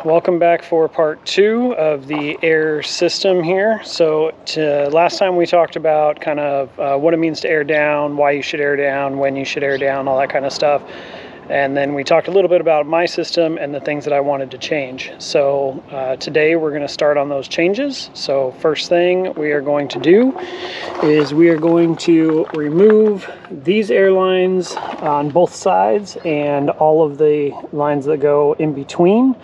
welcome back for part 2 of the air system here. So last time we talked about kind of what it means to air down, why you should air down, when you should air down, all that kind of stuff. And then we talked a little bit about my system and the things that I wanted to change. So today we're going to start on those changes. So first thing we are going to do is we are going to remove these air lines on both sides and all of the lines that go in between.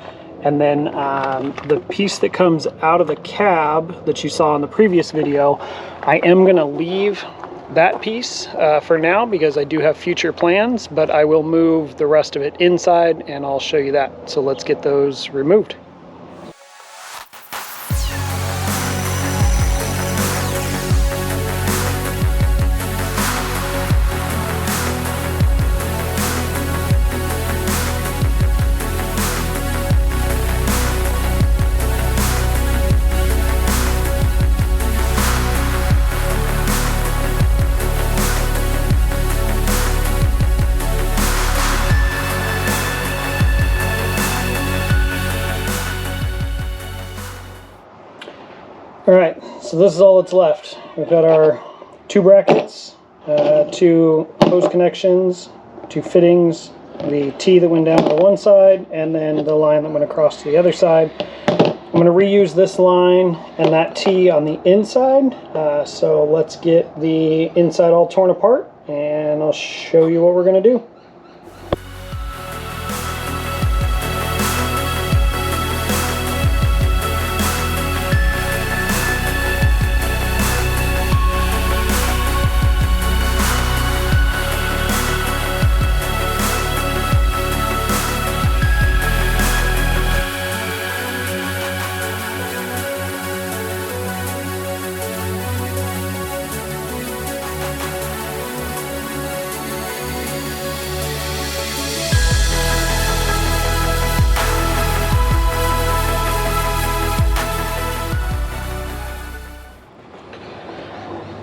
And then the piece that comes out of the cab that you saw in the previous video, I am going to leave that piece for now because I do have future plans, but I will move the rest of it inside and I'll show you that. So let's get those removed. Alright, so this is all that's left. We've got our 2 brackets, 2 hose connections, 2 fittings, the T that went down to the one side, and then the line that went across to the other side. I'm going to reuse this line and that T on the inside, so let's get the inside all torn apart and I'll show you what we're going to do.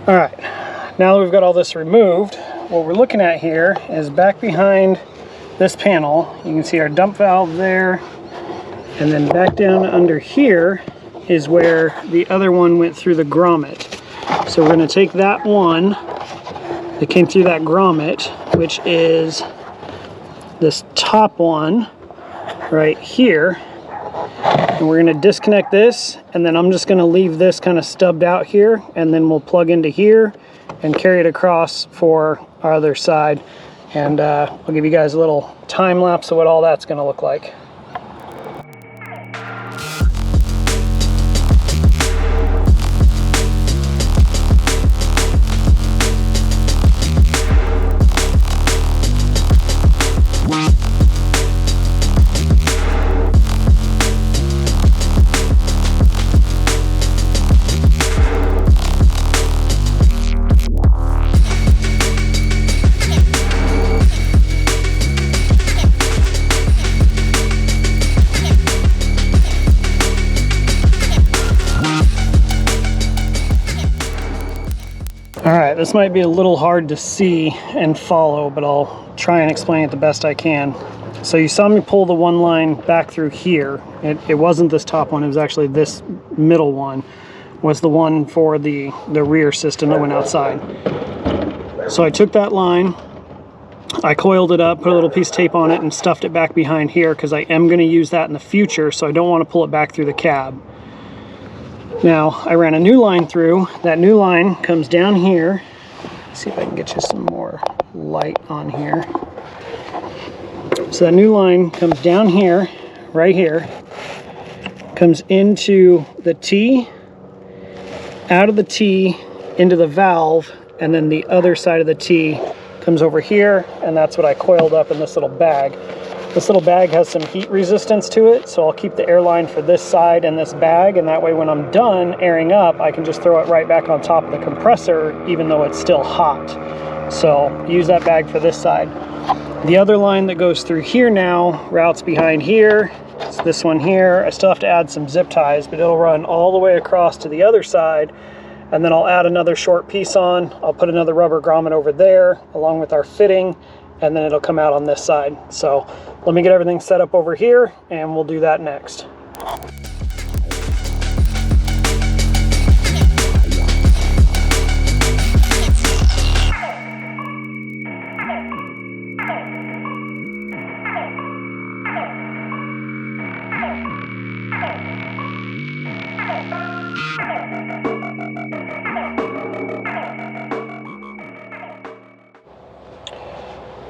Alright, now that we've got all this removed, what we're looking at here is back behind this panel. You can see our dump valve there, and then back down under here is where the other one went through the grommet. So we're going to take that one that came through that grommet, which is this top one right here, and we're going to disconnect this, and then I'm just going to leave this kind of stubbed out here, and then we'll plug into here and carry it across for our other side, and I'll give you guys a little time lapse of what all that's going to look like. Alright, this might be a little hard to see and follow, but I'll try and explain it the best I can. So you saw me pull the one line back through here. It wasn't this top one, it was actually this middle one, was the one for the rear system that went outside. So I took that line, I coiled it up, put a little piece of tape on it, and stuffed it back behind here because I am going to use that in the future, so I don't want to pull it back through the cab. Now, I ran a new line through. That new line comes down here. Let's see if I can get you some more light on here. So that new line comes down here, right here, comes into the T, out of the T, into the valve, and then the other side of the T comes over here, and that's what I coiled up in this little bag. This little bag has some heat resistance to it, so I'll keep the air line for this side and this bag, and that way when I'm done airing up, I can just throw it right back on top of the compressor, even though it's still hot. So use that bag for this side. The other line that goes through here now routes behind here. It's this one here. I still have to add some zip ties, but it'll run all the way across to the other side, and then I'll add another short piece on. I'll put another rubber grommet over there along with our fitting, and then it'll come out on this side. So let me get everything set up over here and we'll do that next.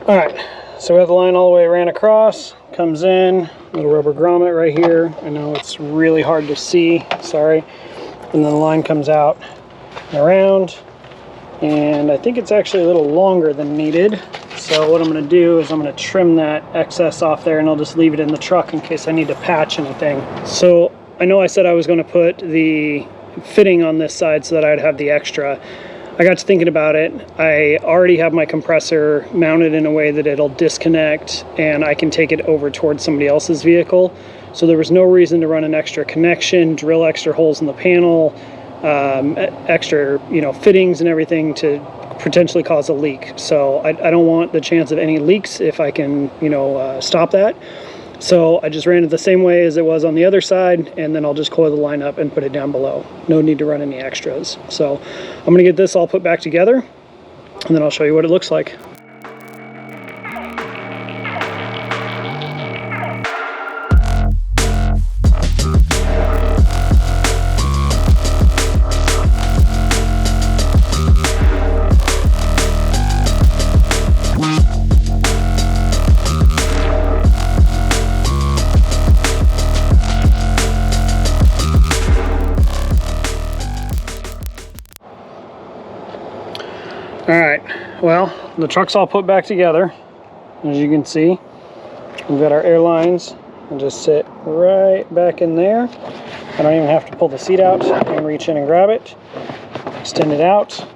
All right, so we have the line all the way ran across, comes in, little rubber grommet right here. I know it's really hard to see, sorry. And then the line comes out and around, and I think it's actually a little longer than needed. So what I'm gonna do is I'm gonna trim that excess off there, and I'll just leave it in the truck in case I need to patch anything. So I know I said I was gonna put the fitting on this side so that I'd have the extra. I got to thinking about it. I already have my compressor mounted in a way that it'll disconnect and I can take it over towards somebody else's vehicle. So there was no reason to run an extra connection, drill extra holes in the panel, extra, fittings and everything to potentially cause a leak. So I don't want the chance of any leaks if I can, stop that. So I just ran it the same way as it was on the other side, and then I'll just coil the line up and put it down below. No need to run any extras. So I'm gonna get this all put back together, and then I'll show you what it looks like. All right, well, the truck's all put back together. As you can see, we've got our air lines and just sit right back in there. I don't even have to pull the seat out and reach in and grab it. Extend it out.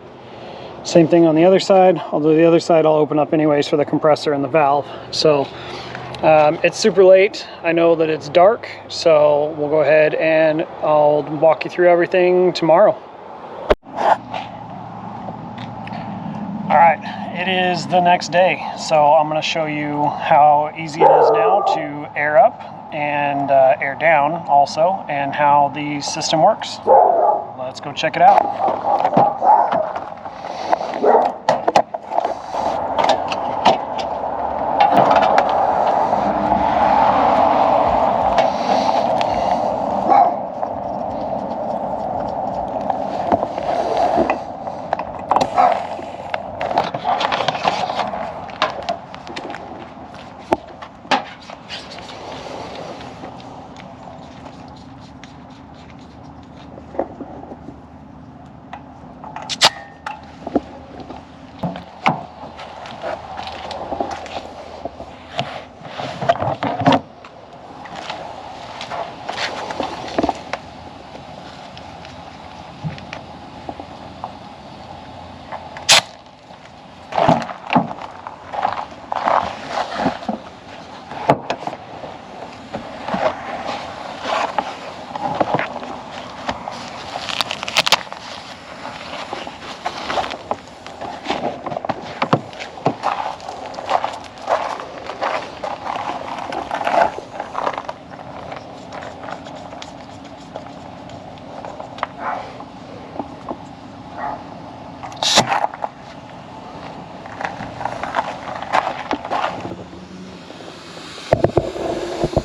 Same thing on the other side, although the other side I'll open up anyways for the compressor and the valve. So it's super late. I know that it's dark, so we'll go ahead and I'll walk you through everything tomorrow. All right, it is the next day, so I'm going to show you how easy it is now to air up and air down also, and how the system works. Let's go check it out.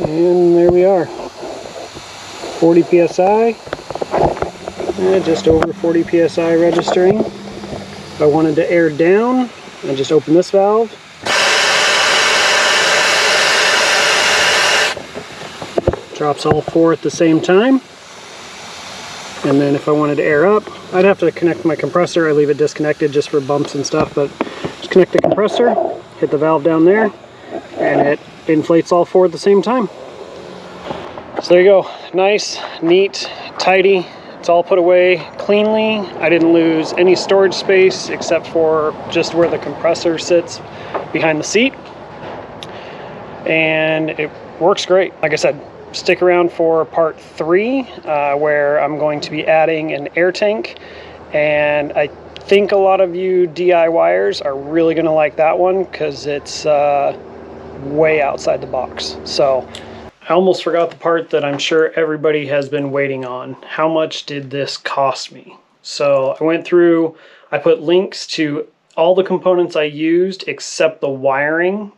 And there we are, 40 psi, just over 40 psi registering. If I wanted to air down, I just open this valve. Drops all four at the same time. And then if I wanted to air up, I'd have to connect my compressor. I leave it disconnected just for bumps and stuff, but just connect the compressor, hit the valve down there, and it inflates all four at the same time. So there you go, nice, neat, tidy. It's all put away cleanly. I didn't lose any storage space except for just where the compressor sits behind the seat. And it works great. Like I said, stick around for part 3 where I'm going to be adding an air tank, and I think a lot of you DIYers are really going to like that one because it's way outside the box. So I almost forgot the part that I'm sure everybody has been waiting on. How much did this cost me? So I went through, I put links to all the components I used except the wiring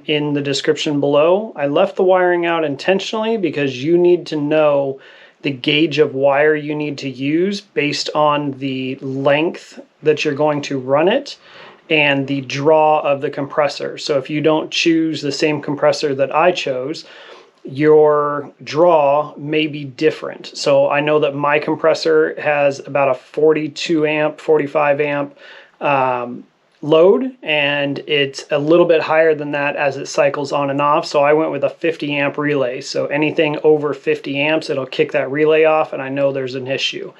in the description below. I left the wiring out intentionally because you need to know the gauge of wire you need to use based on the length that you're going to run it and the draw of the compressor. So if you don't choose the same compressor that I chose, your draw may be different. So I know that my compressor has about a 42 amp, 45 amp load, and it's a little bit higher than that as it cycles on and off. So I went with a 50 amp relay. So anything over 50 amps, it'll kick that relay off, and I know there's an issue.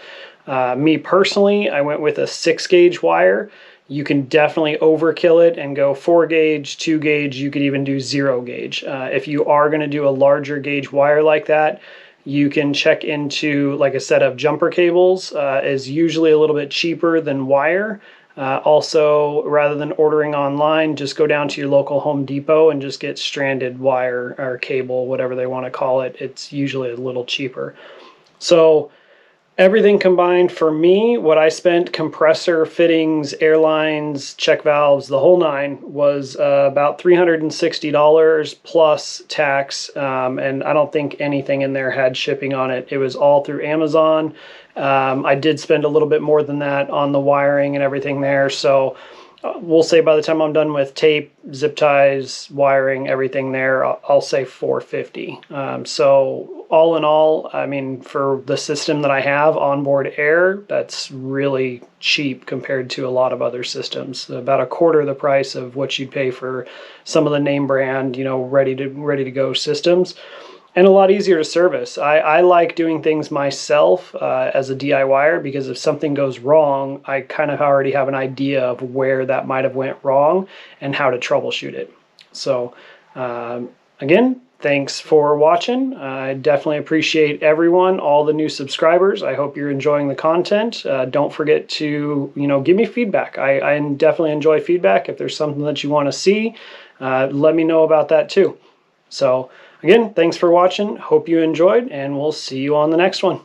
Me personally, I went with a 6 gauge wire. You can definitely overkill it and go 4 gauge, 2 gauge, you could even do 0 gauge. If you are going to do a larger gauge wire like that, you can check into like a set of jumper cables. Is usually a little bit cheaper than wire. Also, rather than ordering online, just go down to your local Home Depot and just get stranded wire or cable, whatever they want to call it. It's usually a little cheaper. So everything combined for me, what I spent, compressor, fittings, airlines, check valves, the whole nine, was about $360 plus tax. And I don't think anything in there had shipping on it. It was all through Amazon. I did spend a little bit more than that on the wiring and everything there. So we'll say by the time I'm done with tape, zip ties, wiring, everything there, I'll say $450. So all in all, I mean, for the system that I have, Onboard Air, that's really cheap compared to a lot of other systems. About a quarter the price of what you'd pay for some of the name brand, you know, ready to go systems. And a lot easier to service. I like doing things myself as a DIYer because if something goes wrong, I kind of already have an idea of where that might have went wrong and how to troubleshoot it. So again, thanks for watching. I definitely appreciate everyone, all the new subscribers. I hope you're enjoying the content. Don't forget to, you know, give me feedback. I definitely enjoy feedback. If there's something that you want to see, let me know about that too. So again, thanks for watching. Hope you enjoyed, and we'll see you on the next one.